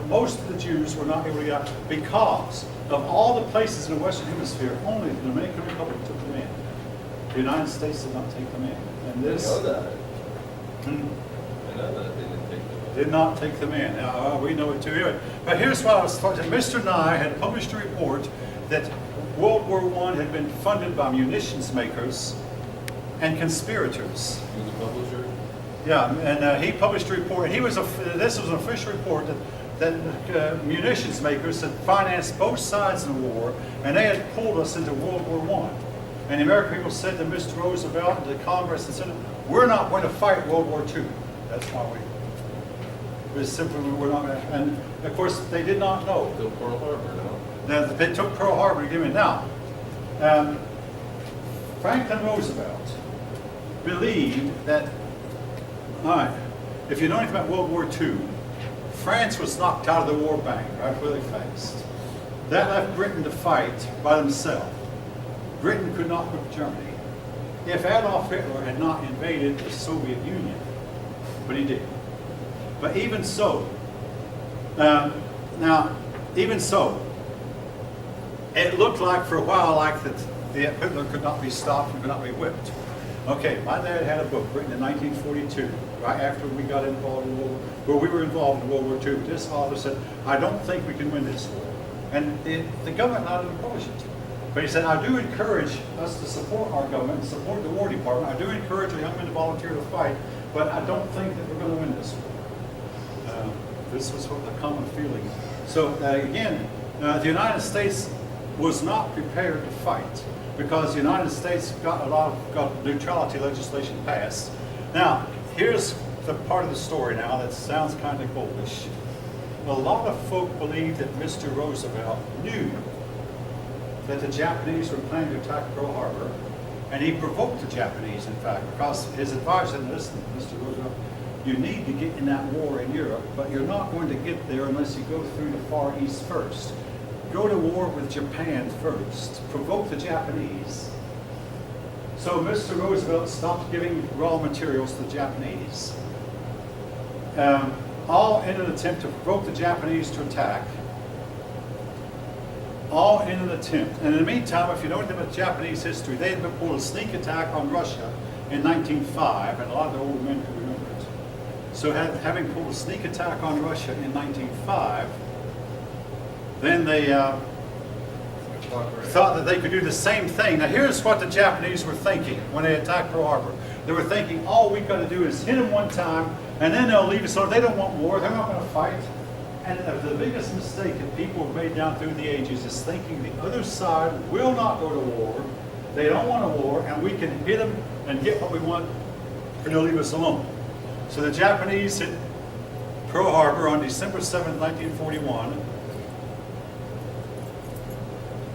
most of the Jews were not able to get out because of all the places in the Western Hemisphere, only the Dominican Republic took them in. The United States did not take them in. And this I know that. Hmm. I know that they didn't take them. Did not take them in. We know it too. Anyway, but here's what I was talking. Mr. Nye had published a report that World War I had been funded by munitions makers and conspirators. He was a publisher. Yeah, and he published a report. And he was this was an official report that munitions makers had financed both sides of the war, and they had pulled us into World War I. And the American people said to Mr. Roosevelt and to Congress and Senate, "We're not going to fight World War II." That's why we simply were not going to. And of course, they did not know. Till Pearl Harbor, no? Now, they took Pearl Harbor to give it. Now, Franklin Roosevelt believed that, all right, if you know anything about World War II, France was knocked out of the war bank right really fast. That left Britain to fight by themselves. Britain could not whip Germany. If Adolf Hitler had not invaded the Soviet Union, but he did. But even so, even so, it looked like for a while like that Hitler could not be stopped and could not be whipped. Okay, my dad had a book written in 1942, right after we got involved in World War, where we were involved in World War II. This author said, "I don't think we can win this war," and the government not even publish it. But he said, "I do encourage us to support our government, support the War Department. I do encourage the young men to volunteer to fight, but I don't think that we're going to win this war." This was what the common feeling. So again, the United States was not prepared to fight because the United States got neutrality legislation passed. Now, here's the part of the story now that sounds kind of goldish. A lot of folk believe that Mr. Roosevelt knew that the Japanese were planning to attack Pearl Harbor, and he provoked the Japanese, in fact, because his advisor said, "Listen, Mr. Roosevelt, you need to get in that war in Europe, but you're not going to get there unless you go through the Far East first. Go to war with Japan first. Provoke the Japanese." So Mr. Roosevelt stopped giving raw materials to the Japanese, all in an attempt to provoke the Japanese to attack. All in an attempt. And in the meantime, if you know anything about Japanese history, they had been pulled a sneak attack on Russia in 1905, and a lot of the older men could remember it. So having pulled a sneak attack on Russia in 1905, then they thought that they could do the same thing. Now here's what the Japanese were thinking when they attacked Pearl Harbor. They were thinking, all we got to do is hit them one time, and then they'll leave us alone. They don't want war. They're not going to fight. And the biggest mistake that people have made down through the ages is thinking the other side will not go to war. They don't want a war, and we can hit them and get what we want, and they'll leave us alone. So the Japanese hit Pearl Harbor on December 7, 1941.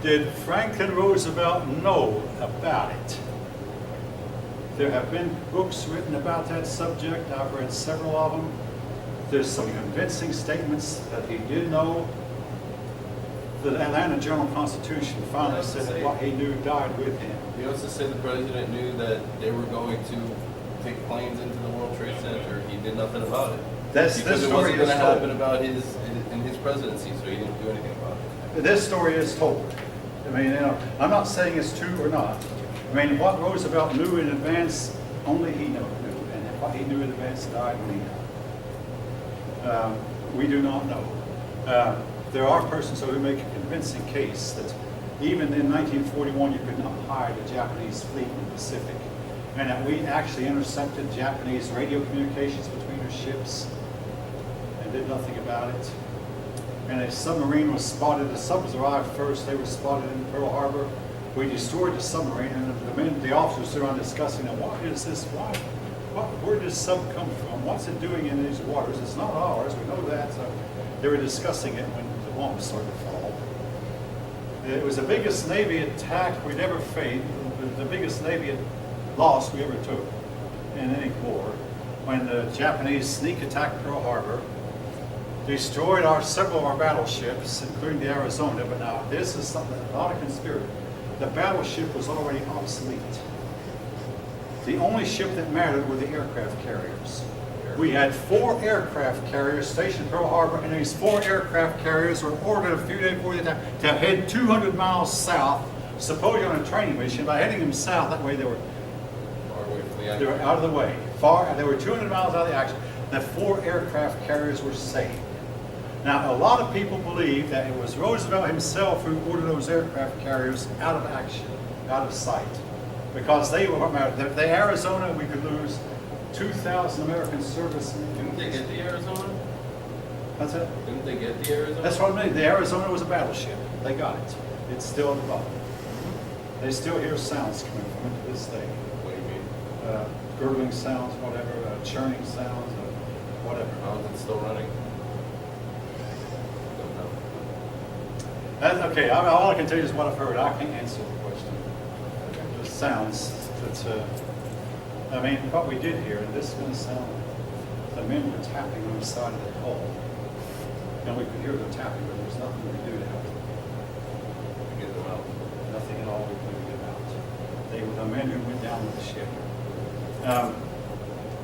Did Franklin Roosevelt know about it? There have been books written about that subject. I've read several of them. There's some convincing statements that he did know. The Atlanta Journal-Constitution finally said that what he knew died with him. He also said the president knew that they were going to take planes into the World Trade Center. He did nothing about it. This because it story wasn't going is to told. happen about in his presidency, so he didn't do anything about it. This story is told. I mean, I'm not saying it's true or not. I mean, what Roosevelt knew in advance, only he knew. And what he knew in advance died when he died. We do not know. There are persons who make a convincing case that even in 1941 you could not hide a Japanese fleet in the Pacific, and that we actually intercepted Japanese radio communications between our ships and did nothing about it. And a submarine was spotted. The subs arrived first. They were spotted in Pearl Harbor. We destroyed the submarine, and the officers stood around discussing, what is this? Where did this sub come from? What's it doing in these waters? It's not ours. We know that. So they were discussing it when the bombs started to fall. It was the biggest Navy attack we'd ever faced, the biggest Navy loss we ever took in any war, when the Japanese sneak attacked Pearl Harbor, destroyed several of our battleships, including the Arizona. But now this is something, a lot of conspiracy. The battleship was already obsolete. The only ship that mattered were the aircraft carriers. We had 4 aircraft carriers stationed at Pearl Harbor, and these 4 aircraft carriers were ordered a few days before the attack to head 200 miles south, supposedly on a training mission. By heading them south, that way they were Far away from the they were action. out of the way. Far, they were 200 miles out of the action. The 4 aircraft carriers were saved. Now, a lot of people believe that it was Roosevelt himself who ordered those aircraft carriers out of action, out of sight, because they were the Arizona. We could lose 2,000 American servicemen. Didn't they get the Arizona? That's it. Didn't they get the Arizona? That's what I mean. The Arizona was a battleship. They got it. It's still at the bottom. They still hear sounds coming from it to this day. What do you mean? Gurgling sounds, whatever, churning sounds, whatever. How is it still running? Don't know. That's okay. All I can tell you is what I've heard. I can't answer the question. It just sounds that. I mean, what we did here, and this is going to sound. The men were tapping on the side of the hull, and we could hear them tapping, but there was nothing we could do to help them. To get them out. Nothing at all we could do to get them out. They were the men who went down with the ship.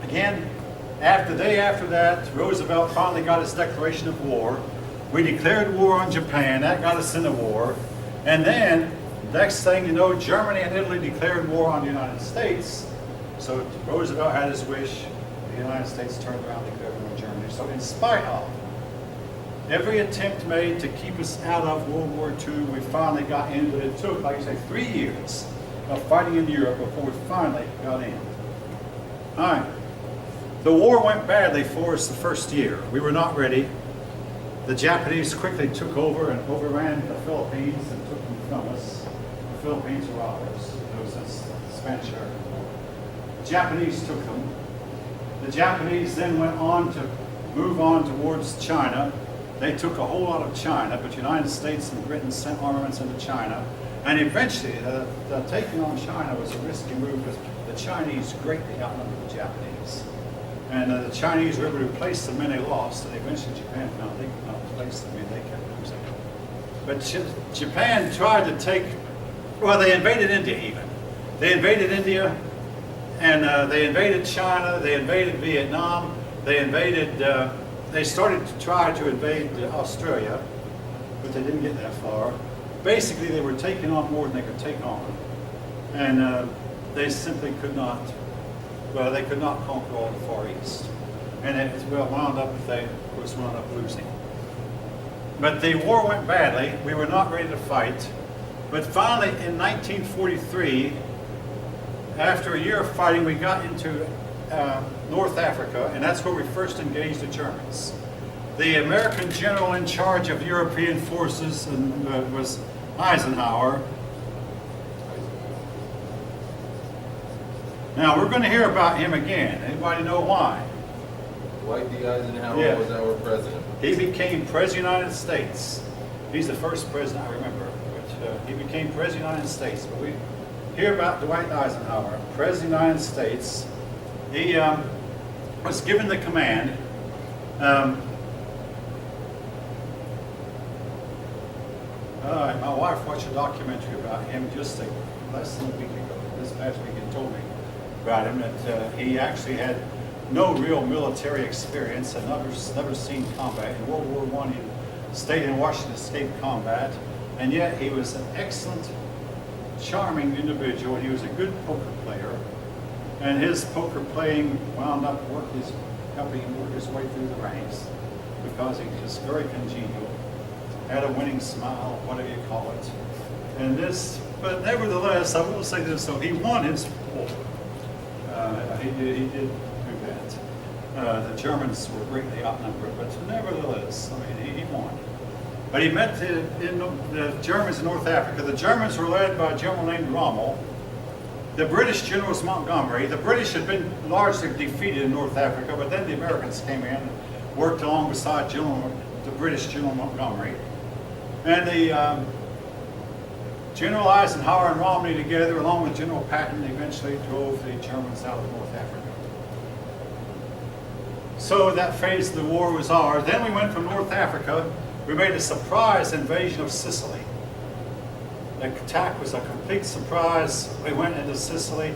Again, the day after that, Roosevelt finally got his declaration of war. We declared war on Japan. That got us in the war. And then, next thing you know, Germany and Italy declared war on the United States. So Roosevelt had his wish. The United States turned around and declared war on Germany. So in spite of every attempt made to keep us out of World War II, we finally got in. But it took, like I say, 3 years of fighting in Europe before we finally got in. All right. The war went badly for us the first year. We were not ready. The Japanese quickly took over and overran the Philippines and took them from us. The Philippines were ours. It was the Spanish-American War. The Japanese took them. The Japanese then went on to move on towards China. They took a whole lot of China, but the United States and Britain sent armaments into China. And eventually, the taking on China was a risky move because the Chinese greatly outnumbered the Japanese. And the Chinese were able to replace the men they lost, and eventually Japan found they could not replace them, and they kept losing. But Japan tried to take, well, they invaded India even. They invaded India, and they invaded China, they invaded Vietnam, they started to try to invade Australia, but they didn't get that far. Basically, they were taking on more than they could take on. And they simply could not, well, they could not conquer all the Far East. And it wound up, they, of course, wound up losing. But the war went badly. We were not ready to fight. But finally, in 1943, after a year of fighting, we got into North Africa, and that's where we first engaged the Germans. The American general in charge of European forces was Eisenhower. Now, we're going to hear about him again. Anybody know why? Dwight D. Eisenhower Yeah. was our president. He became President of the United States. He's the first president I remember, but he became President of the United States. But we hear about Dwight Eisenhower, President of the United States. He was given the command. My wife watched a documentary about him just less than a week ago. This past week, it told me about him that he actually had no real military experience and never seen combat. In World War I, he stayed in Washington, escaped combat, and yet he was an excellent, charming individual, and he was a good poker player. And his poker playing wound up helping him work his way through the ranks because he was very congenial, had a winning smile, whatever you call it. And but nevertheless, I will say this, so he won his war. He did do that. The Germans were greatly outnumbered, but nevertheless, I mean, he won. But he met the Germans in North Africa. The Germans were led by a general named Rommel. The British general was Montgomery. The British had been largely defeated in North Africa, but then the Americans came in and worked along beside the British General Montgomery. And the General Eisenhower and Romney together, along with General Patton, eventually drove the Germans out of North Africa. So that phase of the war was ours. Then we went from North Africa. We made a surprise invasion of Sicily. The attack was a complete surprise. We went into Sicily.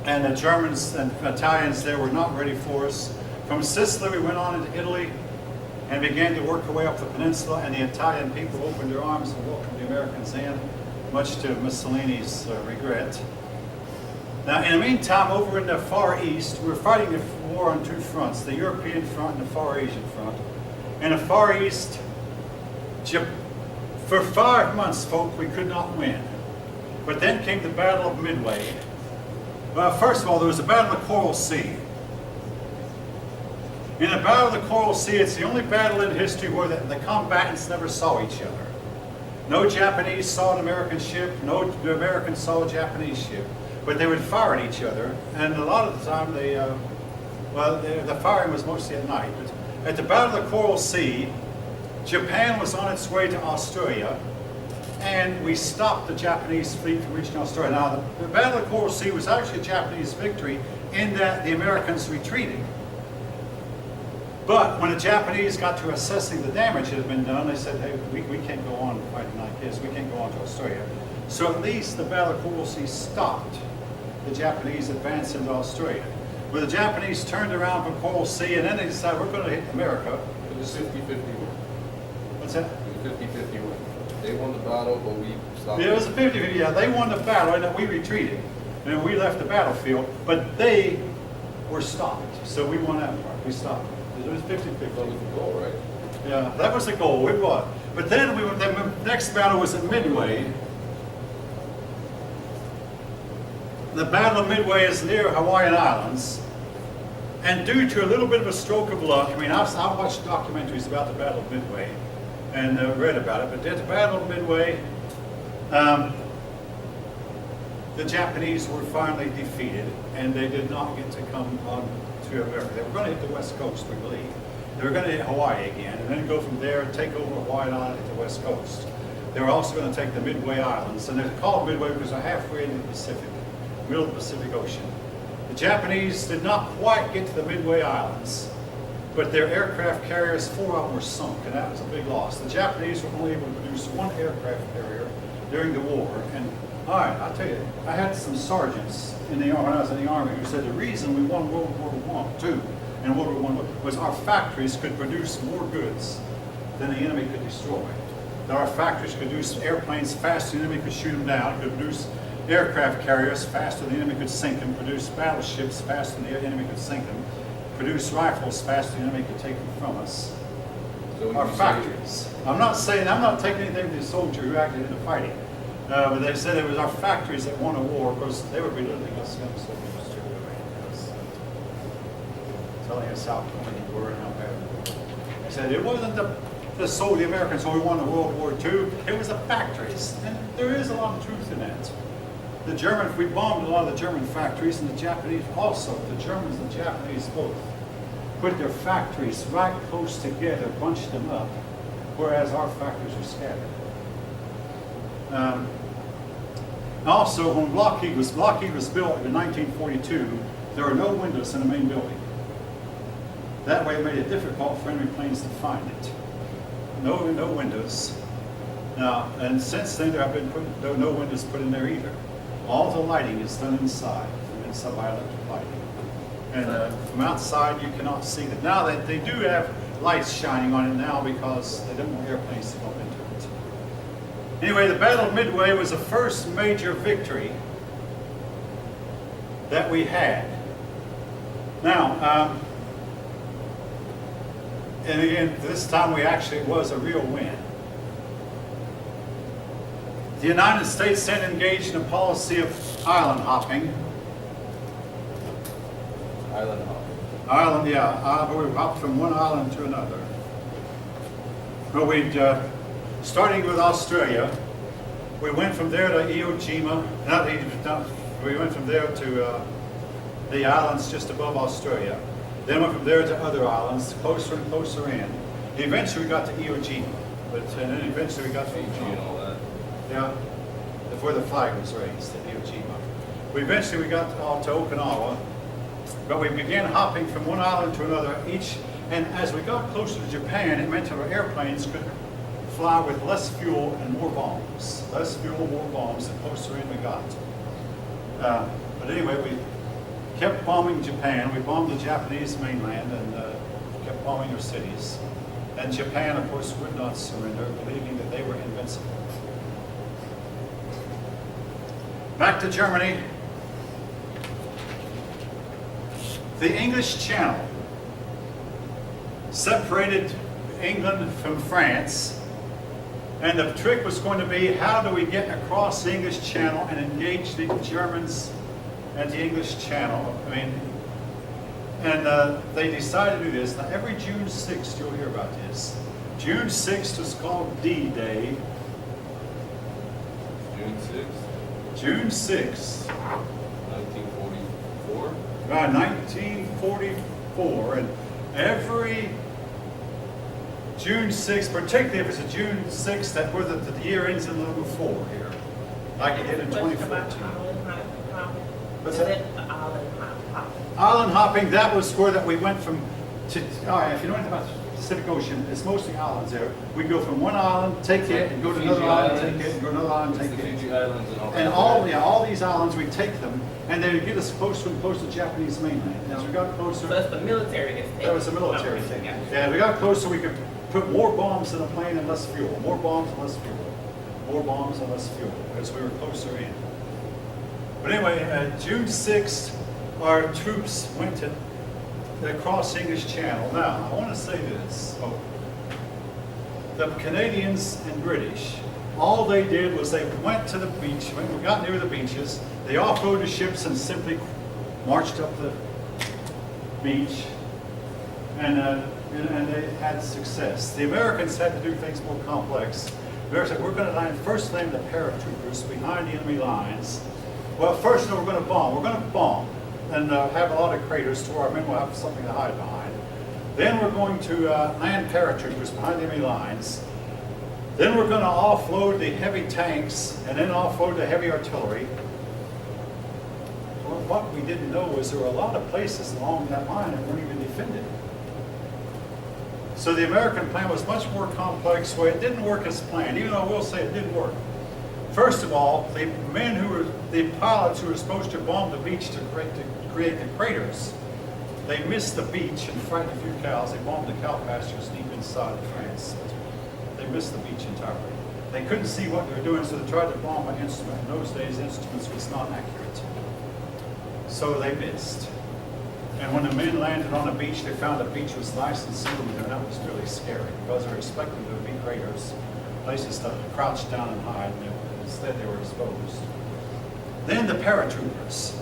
And the Germans and Italians there were not ready for us. From Sicily, we went on into Italy and began to work our way up the peninsula, and the Italian people opened their arms and welcomed the Americans in, much to Mussolini's regret. Now, in the meantime, over in the Far East, we were fighting the war on two fronts, the European front and the Far Asian front. In the Far East, for 5 months, folk, we could not win. But then came the Battle of Midway. Well, first of all, there was the Battle of Coral Sea. In the Battle of the Coral Sea, it's the only battle in history where the combatants never saw each other. No Japanese saw an American ship, no Americans saw a Japanese ship. But they would fire at each other, and a lot of the time the firing was mostly at night. But at the Battle of the Coral Sea, Japan was on its way to Australia, and we stopped the Japanese fleet from reaching Australia. Now, the Battle of the Coral Sea was actually a Japanese victory in that the Americans retreated. But when the Japanese got to assessing the damage that had been done, they said, hey, we can't go on fighting like this. We can't go on to Australia. So at least the Battle of Coral Sea stopped the Japanese advance into Australia. Well, the Japanese turned around from Coral Sea, and then they decided, we're going to hit America. It was 50-50 win. What's that? It was 50-50 win. They won the battle, but we stopped. Yeah, it was a 50-50. Yeah, they won the battle, and then we retreated. And we left the battlefield, but they were stopped. So we won that part. We stopped. It was 50-50. That was the goal, right? Yeah, that was the goal. We won. But then the next battle was at Midway. The Battle of Midway is near Hawaiian Islands. And due to a little bit of a stroke of luck, I mean, I've watched documentaries about the Battle of Midway and read about it, but at the Battle of Midway, the Japanese were finally defeated, and they did not get to come on to America. They were going to hit the West Coast, we believe. They were going to hit Hawaii again, and then go from there and take over Hawaiian Island at the West Coast. They were also going to take the Midway Islands, and they're called Midway because they're halfway in the Pacific, middle of the Pacific Ocean. The Japanese did not quite get to the Midway Islands, but their aircraft carriers, 4 of them were sunk, and that was a big loss. The Japanese were only able to produce 1 aircraft carrier during the war, and all right, I'll tell you, I had some sergeants when I was in the Army who said the reason we won World War II and World War I was our factories could produce more goods than the enemy could destroy. That our factories could produce airplanes faster than the enemy could shoot them down, could produce aircraft carriers faster than the enemy could sink them, produce battleships faster than the enemy could sink them, produce rifles faster than the enemy could take them from us. So Our factories. I'm not taking anything from the soldier who acted in the fighting. But they said it was our factories that won a war because they were belittling us young soldiers too. Telling us how clean we were and how bad we were. They said it wasn't the Americans who won the World War II, it was the factories. And there is a lot of truth in that. We bombed a lot of the German factories, and the Japanese also. The Germans and the Japanese both put their factories right close together, bunched them up, whereas our factories are scattered. Also, when Lockheed was built in 1942, there were no windows in the main building. That way it made it difficult for enemy planes to find it. No windows. Now, and since then there have been no windows put in there either. All the lighting is done inside by electric lighting. And from outside you cannot see that. Now they do have lights shining on it now because they don't want airplanes to go into it. Anyway, the Battle of Midway was the first major victory that we had. Now, and again, this time it was a real win. The United States then engaged in a policy of island hopping. Island hopping. We hopped from one island to another. But starting with Australia, we went from there to Iwo Jima. We went from there to the islands just above Australia. Then went from there to other islands, closer and closer in. Eventually we got to Iwo Jima. And then eventually we got to Fiji and all that. Yeah, before the flag was raised at Iwo Jima. Eventually we got to Okinawa, but we began hopping from one island to another each, and as we got closer to Japan, it meant that our airplanes could fly with less fuel and more bombs. Less fuel, more bombs, the closer in we got. But anyway, kept bombing Japan. We bombed the Japanese mainland and kept bombing their cities. And Japan, of course, would not surrender, believing that they were invincible. Back to Germany. The English Channel separated England from France, and the trick was going to be, how do we get across the English Channel and engage the Germans at the English Channel? They decided to do this. Now, every June 6th, you'll hear about this. June 6th was called D-Day. June 6th, June 6th, 1944. 1944, and every June 6th, particularly if it's a June 6th, that where the year ends in number 4 here, like it did in 2014. What's that? Island hopping, that was where that we went from, all right, if you know anything about the Pacific Ocean, it's mostly islands there. We go from one island, take it, and go to another island, take it, and go to another island, take The it. Fiji Islands and all that. And all these islands, we take them, and they would get us closer and closer to the Japanese mainland. As we got closer, So that's the military gets taken. that was a military thing. Yeah, we got closer, we could put more bombs in a plane and less fuel. More bombs and less fuel. More bombs and less fuel, because we were closer in. But anyway, June 6th, our troops went across the English Channel. Now, I want to say this. The Canadians and British, all they did was they went to the beach, when we got near the beaches, they offloaded ships and simply marched up the beach, and they had success. The Americans had to do things more complex. The Americans said, we're going to first land the paratroopers behind the enemy lines. Well, first, no, we're going to bomb. We're going to bomb and have a lot of craters to where our men will have something to hide behind. Then we're going to land paratroopers behind the enemy lines. Then we're going to offload the heavy tanks and then offload the heavy artillery. Well, what we didn't know is there were a lot of places along that line that weren't even defended. So the American plan was much more complex, where it didn't work as planned, even though I will say it did work. First of all, the pilots who were supposed to bomb the beach to create the craters, they missed the beach and frightened a few cows. They bombed the cow pastures deep inside of France. They missed the beach entirely. They couldn't see what they were doing, so they tried to bomb an instrument. In those days, instruments was not accurate. So they missed. And when the men landed on the beach, they found the beach was nice and smooth, and that was really scary, because they were expecting there to be craters, places to crouch down and hide, and instead they were exposed. Then the paratroopers.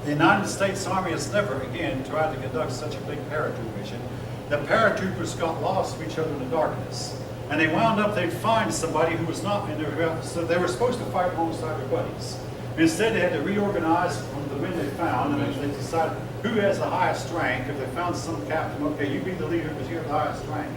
The United States Army has never again tried to conduct such a big paratroop mission. The paratroopers got lost of each other in the darkness. And they wound up, they'd find somebody who was not in their, so they were supposed to fight alongside their buddies. Instead, they had to reorganize from the men they found, and they decided who has the highest rank. If they found some captain, okay, you be the leader because you have the highest rank.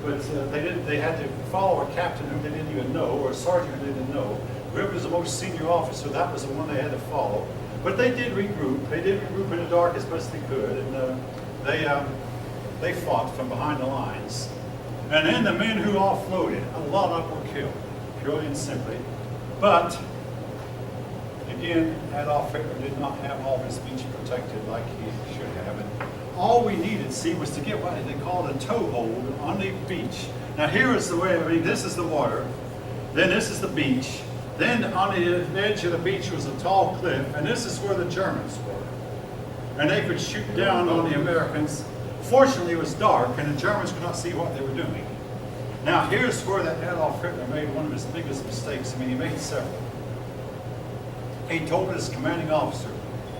But they had to follow a captain who they didn't even know, or a sergeant who they didn't know. Whoever was the most senior officer, that was the one they had to follow. But they did regroup. They did regroup in the dark as best they could, and they fought from behind the lines. And then the men who offloaded, a lot of them were killed, purely and simply. But again, Adolf Hitler did not have all of his beach protected like he should have. And all we needed, see, was to get what they called a toehold on the beach. Now here is the way, this is the water, then this is the beach, then on the edge of the beach was a tall cliff, and this is where the Germans were. And they could shoot down on the Americans. Fortunately, it was dark, and the Germans could not see what they were doing. Now here's where that Adolf Hitler made one of his biggest mistakes. He made several. He told his commanding officer,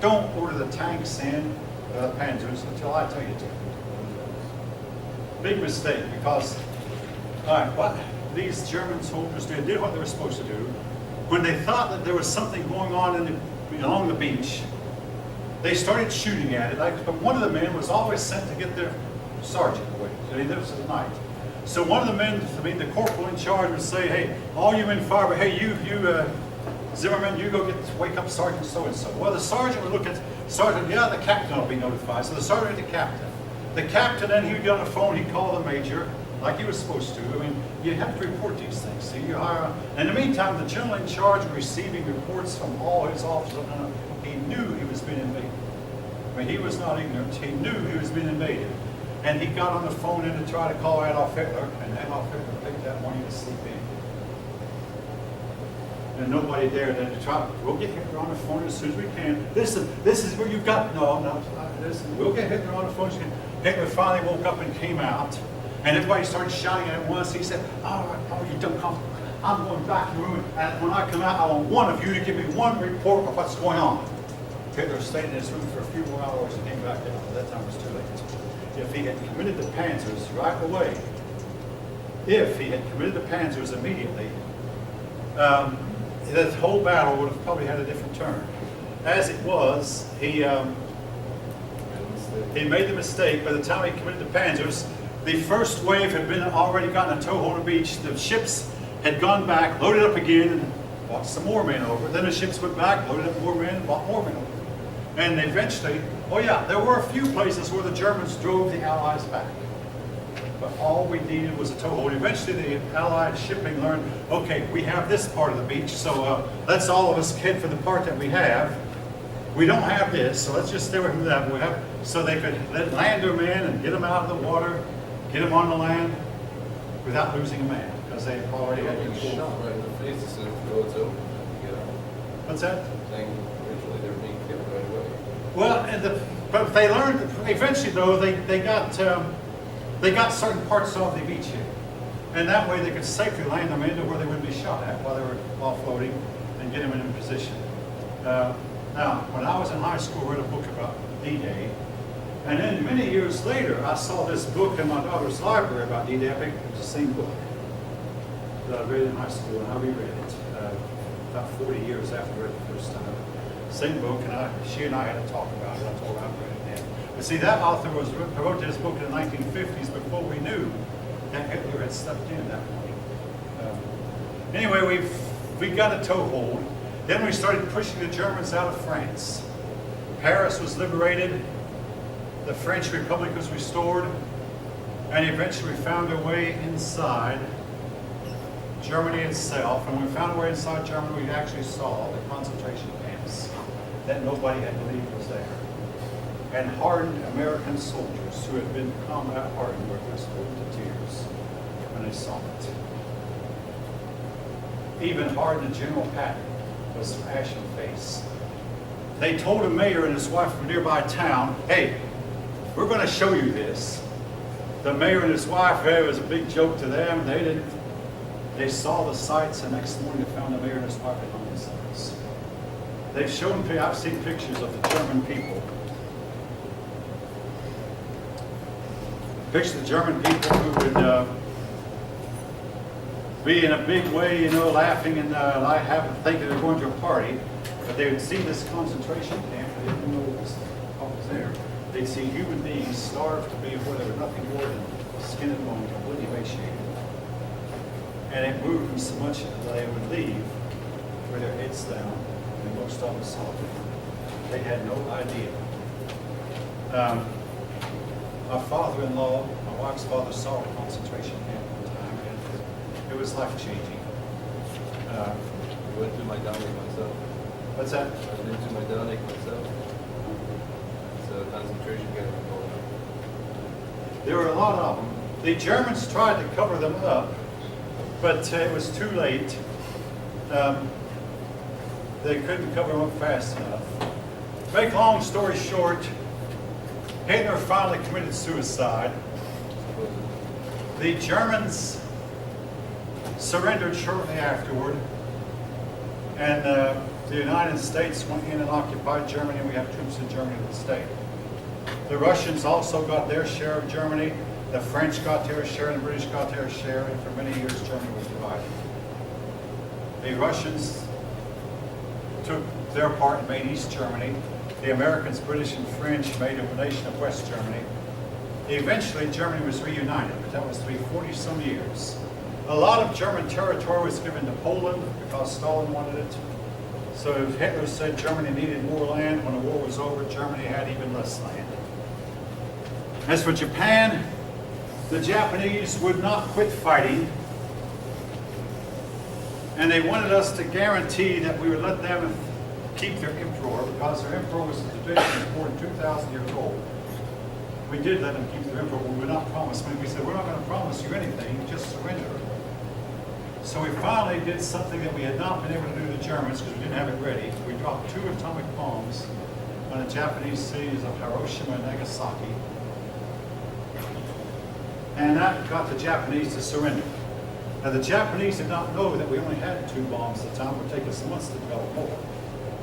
don't order the tanks in, Panzers, until I tell you to. Big mistake, because, all right, what these German soldiers did what they were supposed to do. When they thought that there was something going on along the beach, they started shooting at it. But one of the men was always sent to get their sergeant away. This was at night. So one of the men, the corporal in charge, would say, hey, all you men fire, but hey, you Zimmerman, you go wake up Sergeant so-and-so. Well, the sergeant would look at Sergeant, yeah, the captain will be notified. So the sergeant and the captain. The captain, then he would get on the phone, he'd call the major, like he was supposed to. I mean, you have to report these things. So you hire, and in the meantime, the general in charge was receiving reports from all his officers. He knew he was being invaded. mean, he was not ignorant. He knew he was being invaded. And he got on the phone in to try to call Adolf Hitler, and Adolf Hitler picked that morning to sleep in. And nobody dared then to try, we'll get Hitler on the phone as soon as we can. This is where you've got, no, listen, we'll get Hitler on the phone. Hitler finally woke up and came out, and everybody started shouting at once. He said, all right, you don't come. I'm going back to the room, and when I come out, I want one of you to give me one report of what's going on. Hitler stayed in his room for a few more hours and came back out. By that time it was too late. If he had committed the Panzers right away, if he had committed the Panzers immediately, the whole battle would have probably had a different turn. As it was, he made the mistake. By the time he committed the Panzers, the first wave had been already gotten a toehold on the beach. The ships had gone back, loaded up again, and brought some more men over. Then the ships went back, loaded up more men, and brought more men over. And eventually, oh yeah, there were a few places where the Germans drove the Allies back. But all we needed was a toehold. Eventually, the Allied shipping learned, okay, we have this part of the beach, so let's all of us head for the part that we have. We don't have this, so let's just stay away from that. We have, so they could land their men and get them out of the water, get them on the land without losing a man, because they already had been shot shot. right in the face as soon as the road's open. You know, What's that? saying eventually they're being killed right away. Well, but they learned eventually, though, they got certain parts of the beach here, and that way they could safely land them into where they wouldn't be shot at while they were offloading and get them in position. Now, when I was in high school, I read a book about D-Day, and then many years later, I saw this book in my daughter's library about D-Day. I think it was the same book that I read in high school, and I reread it about 40 years after I read it the first time. Same book, and she and I had a talk about it. I told her I'd read it then. But see, that author wrote this book in the 1950s before we knew that Hitler had stepped in that point. Anyway, we got a toehold. Then we started pushing the Germans out of France. Paris was liberated. The French Republic was restored. And eventually we found our way inside Germany itself. And when we found our way inside Germany, we actually saw the concentration camps that nobody had believed was there. And hardened American soldiers who had been combat hardened were just moved to tears when they saw it. Even hardened General Patton was ashen face. They told a mayor and his wife from a nearby town, hey, we're going to show you this. The mayor and his wife, it was a big joke to them. They saw the sights, and next morning they found the mayor and his wife had hung themselves. They've shown, I've seen pictures of the German people. Pictures of the German people who would be in a big way, you know, laughing and thinking they're going to a party, but they would see this concentration camp, they didn't know what was there. They'd see human beings starved to be where they were nothing more than skin and bone, completely emaciated. And it moved them so much that they would leave with their heads down, and most of them saw it. They had no idea. My father-in-law, my wife's father, saw a concentration camp one time, and it was life-changing. I went through my Dominic myself. What's that? I went to my Dominic myself. It's a concentration camp. There were a lot of them. The Germans tried to cover them up, but it was too late. They couldn't cover them up fast enough. Make long story short, Hitler finally committed suicide. The Germans surrendered shortly afterward, and the United States went in and occupied Germany, and we have troops in Germany to this day. The Russians also got their share of Germany, the French got their share, and the British got their share, and for many years Germany was divided. The Russians took their part and made East Germany. The Americans, British, and French made a nation of West Germany. Eventually Germany was reunited, but that was to be 40-some years. A lot of German territory was given to Poland because Stalin wanted it. So Hitler said Germany needed more land. When the war was over, Germany had even less land. As for Japan, the Japanese would not quit fighting. And they wanted us to guarantee that we would let them keep their emperor because their emperor was more than 2,000 years old. We did let them keep their emperor, but we were not promised. We said, we're not going to promise you anything, just surrender. So we finally did something that we had not been able to do to the Germans because we didn't have it ready. We dropped 2 atomic bombs on the Japanese cities of Hiroshima and Nagasaki. And that got the Japanese to surrender. Now the Japanese did not know that we only had 2 bombs at the time. It would take us months to develop more.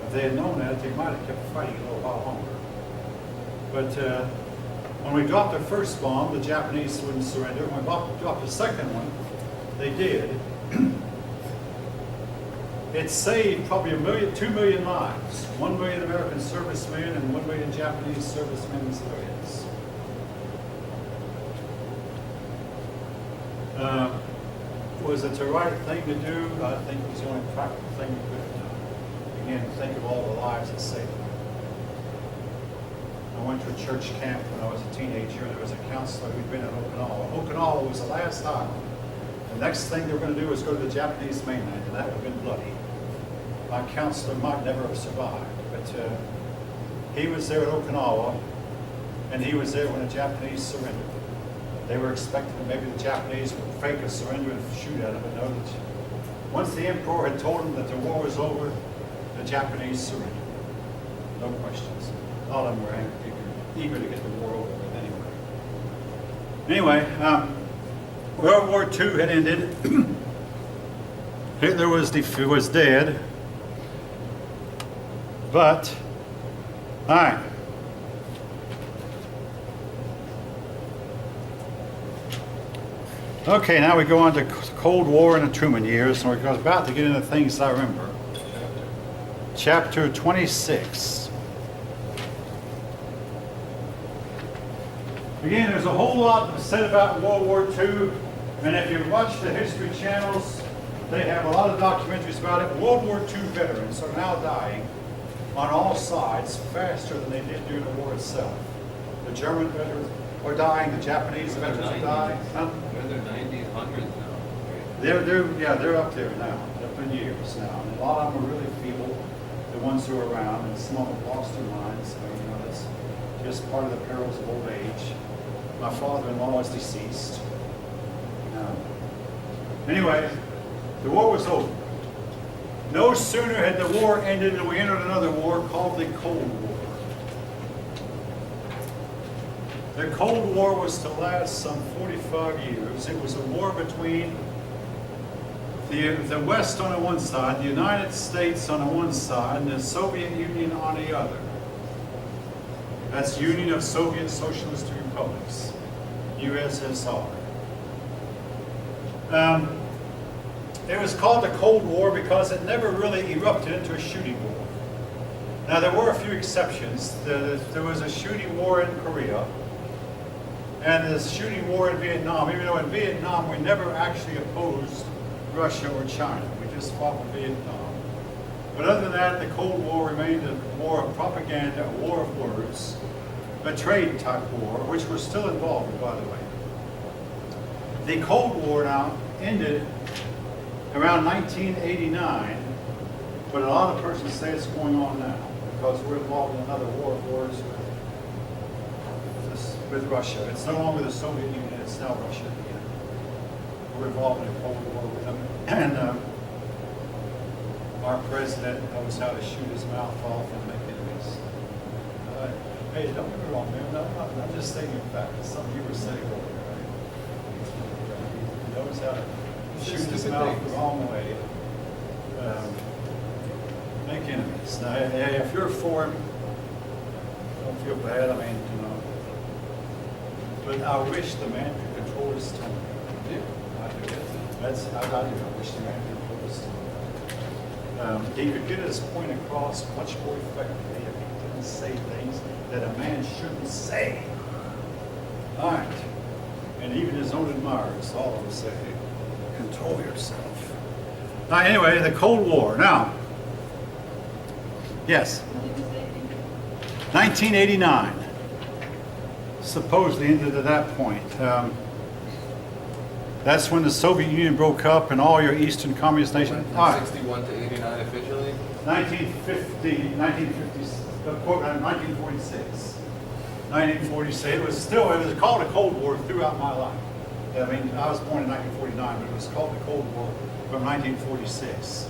If they had known that, they might have kept fighting a little while longer. But when we dropped the first bomb, the Japanese wouldn't surrender. When we dropped the second one, they did. It saved probably 2 million lives. 1 million American servicemen and 1 million Japanese servicemen and civilians. Was it the right thing to do? I think it was the only practical thing we could have done. Again, think of all the lives it saved. I went to a church camp when I was a teenager. There was a counselor who'd been in Okinawa. Okinawa was the last island. The next thing they were going to do was go to the Japanese mainland, and that would have been bloody. My counselor might never have survived, but he was there at Okinawa, and he was there when the Japanese surrendered. They were expecting that maybe the Japanese would fake a surrender and shoot at them, but no, once the emperor had told them that the war was over, the Japanese surrendered. No questions. A lot of them were eager to get the war over with anyway. Anyway, World War II had ended. Hitler was dead. But, all right. Okay, now we go on to Cold War and the Truman years, and we're about to get into things I remember. Chapter 26. Again, there's a whole lot said about World War II, and if you watch the History channels, they have a lot of documentaries about it. World War II veterans are now dying on all sides faster than they did during the war itself. The German veterans are dying, the Japanese veterans are dying. Huh? They're in their 90s, 100s now. They're up there now. They've been years now. And a lot of them are really feeble, the ones who are around, and some of them lost their minds. So, you know, that's just part of the perils of old age. My father-in-law is deceased. Anyway, the war was over. No sooner had the war ended than we entered another war called the Cold War. The Cold War was to last some 45 years. It was a war between the West on the one side, the United States on the one side, and the Soviet Union on the other. That's Union of Soviet Socialist Republics, USSR. It was called the Cold War because it never really erupted into a shooting war. Now there were a few exceptions. There was a shooting war in Korea, and a shooting war in Vietnam, even though in Vietnam we never actually opposed Russia or China. We just fought in Vietnam. But other than that, the Cold War remained a war of propaganda, a war of words, a trade type war, which we're still involved in, by the way. The Cold War now ended around 1989, but a lot of persons say it's going on now because we're involved in another war of words with Russia. It's no longer the Soviet Union, it's now Russia again. We're involved in a Cold War with them. And our president knows how to shoot his mouth off and make enemies. Hey, don't get me wrong, man. I'm just stating fact. It's something you were saying earlier, right? He knows how to shoot his mouth the wrong way. Make enemies. Now, if you're for him, don't feel bad. I mean, you know. But I wish the man could control his tongue. Yeah, I do. I wish the man could control his tongue. He could get his point across much more effectively if he didn't say things that a man shouldn't say. All right. And even his own admirers, all of them say, control yourself. Now, anyway, the Cold War. Now, yes, 1989. Supposedly ended at that point. That's when the Soviet Union broke up and all your Eastern communist nations. From 61 to 89 officially? 1946. 1946, it was called a Cold War throughout my life. I mean, I was born in 1949, but it was called the Cold War from 1946.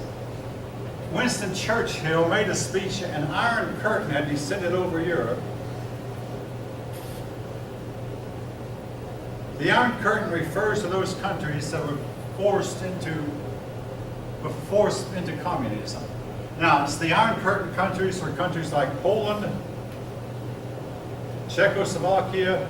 Winston Churchill made a speech, an Iron Curtain had descended over Europe. The Iron Curtain refers to those countries that were forced into communism. Now, it's the Iron Curtain countries are countries like Poland, Czechoslovakia,